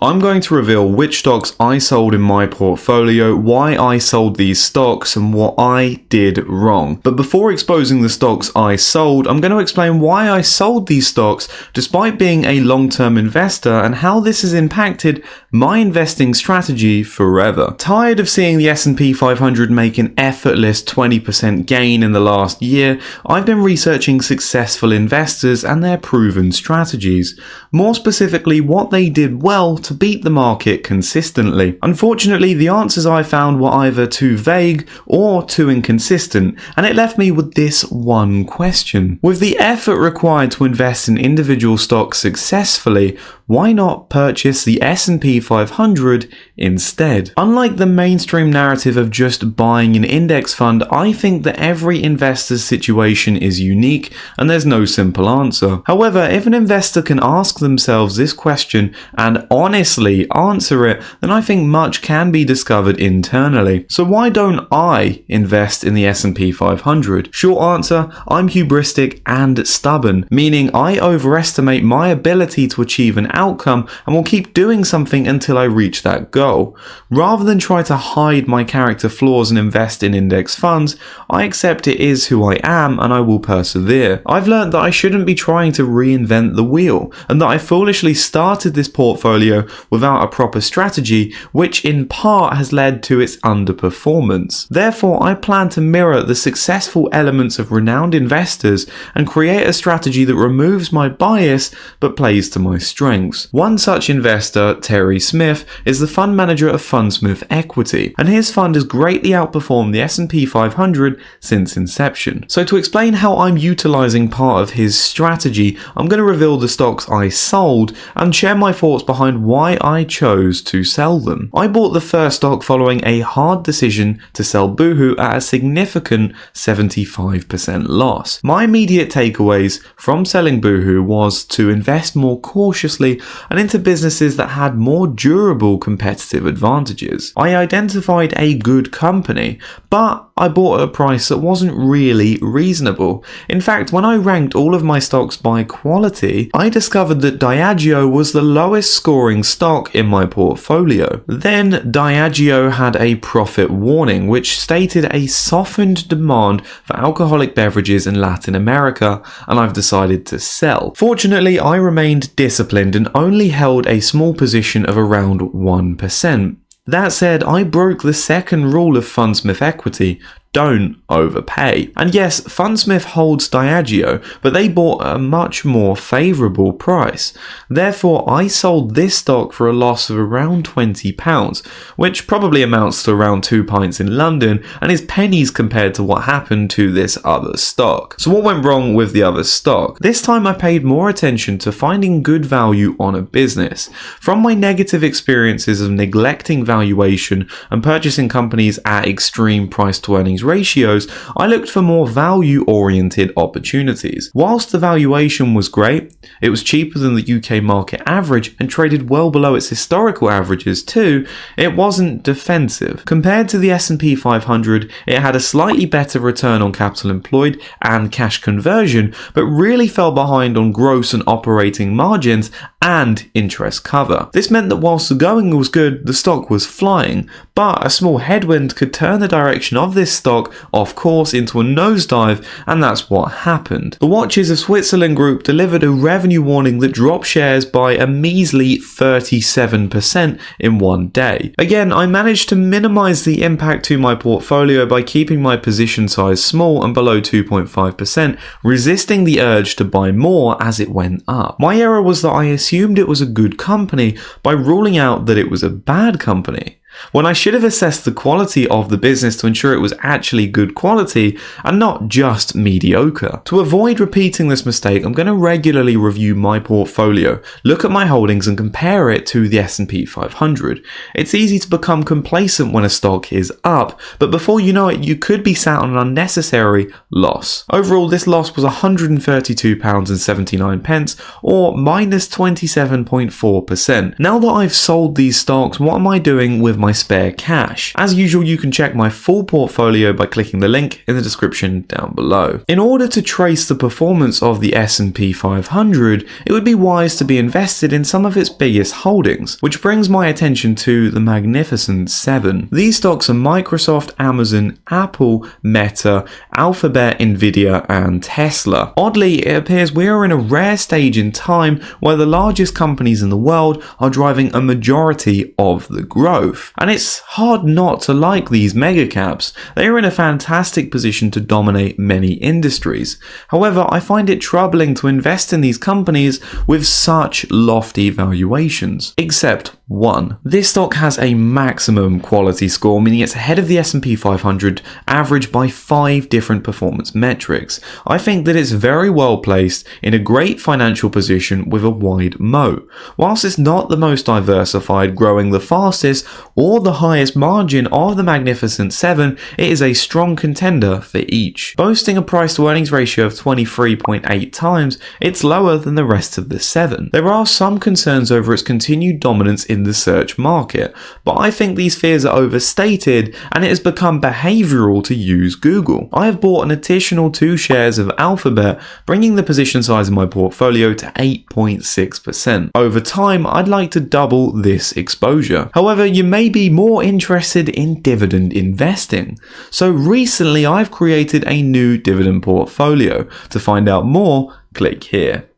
I'm going to reveal which stocks I sold in my portfolio, why I sold these stocks, and what I did wrong. But before exposing the stocks I sold, I'm going to explain why I sold these stocks despite being a long-term investor and how this has impacted my investing strategy forever. Tired of seeing the S&P 500 make an effortless 20% gain in the last year, I've been researching successful investors and their proven strategies. More specifically, what they did well to beat the market consistently. Unfortunately, the answers I found were either too vague or too inconsistent, and it left me with this one question. With the effort required to invest in individual stocks successfully, why not purchase the S&P 500 instead? Unlike the mainstream narrative of just buying an index fund, I think that every investor's situation is unique and there's no simple answer. However, if an investor can ask themselves this question and honestly answer it, then I think much can be discovered internally. So why don't I invest in the S&P 500? Short answer, I'm hubristic and stubborn, meaning I overestimate my ability to achieve an outcome and will keep doing something until I reach that goal. Rather than try to hide my character flaws and invest in index funds, I accept it is who I am and I will persevere. I've learned that I shouldn't be trying to reinvent the wheel and that I foolishly started this portfolio without a proper strategy, which in part has led to its underperformance. Therefore, I plan to mirror the successful elements of renowned investors and create a strategy that removes my bias but plays to my strengths. One such investor, Terry Smith, is the fund manager of Fundsmith Equity, and his fund has greatly outperformed the S&P 500 since inception. So to explain how I'm utilizing part of his strategy, I'm going to reveal the stocks I sold and share my thoughts behind why I chose to sell them. I bought the first stock following a hard decision to sell Boohoo at a significant 75% loss. My immediate takeaways from selling Boohoo was to invest more cautiously and into businesses that had more durable competitive advantages. I identified a good company, but I bought at a price that wasn't really reasonable. In fact, when I ranked all of my stocks by quality, I discovered that Diageo was the lowest scoring stock in my portfolio. Then Diageo had a profit warning, which stated a softened demand for alcoholic beverages in Latin America, and I've decided to sell. Fortunately, I remained disciplined and only held a small position of around 1%. That said, I broke the second rule of Fundsmith Equity: don't overpay. And yes, Fundsmith holds Diageo, but they bought at a much more favourable price. Therefore, I sold this stock for a loss of around £20, which probably amounts to around 2 pints in London and is pennies compared to what happened to this other stock. So what went wrong with the other stock? This time I paid more attention to finding good value on a business. From my negative experiences of neglecting valuation and purchasing companies at extreme price to earnings ratios, I looked for more value-oriented opportunities. Whilst the valuation was great, it was cheaper than the UK market average and traded well below its historical averages too, it wasn't defensive. Compared to the S&P 500, it had a slightly better return on capital employed and cash conversion, but really fell behind on gross and operating margins and interest cover. This meant that whilst the going was good, the stock was flying, but a small headwind could turn the direction of this stock off course into a nosedive, and that's what happened. The Watches of Switzerland Group delivered a revenue warning that dropped shares by a measly 37% in one day. Again, I managed to minimize the impact to my portfolio by keeping my position size small and below 2.5%, resisting the urge to buy more as it went up. My error was that I assumed it was a good company by ruling out that it was a bad company, when I should have assessed the quality of the business to ensure it was actually good quality and not just mediocre. To avoid repeating this mistake, I'm going to regularly review my portfolio, look at my holdings and compare it to the S&P 500. It's easy to become complacent when a stock is up, but before you know it, you could be sat on an unnecessary loss. Overall, this loss was £132.79 or minus 27.4%. Now that I've sold these stocks, what am I doing with my my spare cash. As usual, you can check my full portfolio by clicking the link in the description down below. In order to trace the performance of the S&P 500, it would be wise to be invested in some of its biggest holdings, which brings my attention to the Magnificent Seven. These stocks are Microsoft, Amazon, Apple, Meta, Alphabet, Nvidia, and Tesla. Oddly, it appears we are in a rare stage in time where the largest companies in the world are driving a majority of the growth. And it's hard not to like these mega caps. They are in a fantastic position to dominate many industries. However, I find it troubling to invest in these companies with such lofty valuations. Except one. This stock has a maximum quality score, meaning it's ahead of the S&P 500 average by 5 different performance metrics. I think that it's very well placed in a great financial position with a wide moat. Whilst it's not the most diversified, growing the fastest, or the highest margin of the Magnificent Seven, it is a strong contender for each. Boasting a price to earnings ratio of 23.8 times, it's lower than the rest of the 7. There are some concerns over its continued dominance in the search market, but I think these fears are overstated and it has become behavioral to use Google. I have bought an additional 2 shares of Alphabet, bringing the position size in my portfolio to 8.6%. Over time, I'd like to double this exposure. However, you may be more interested in dividend investing. So recently I've created a new dividend portfolio. To find out more, click here.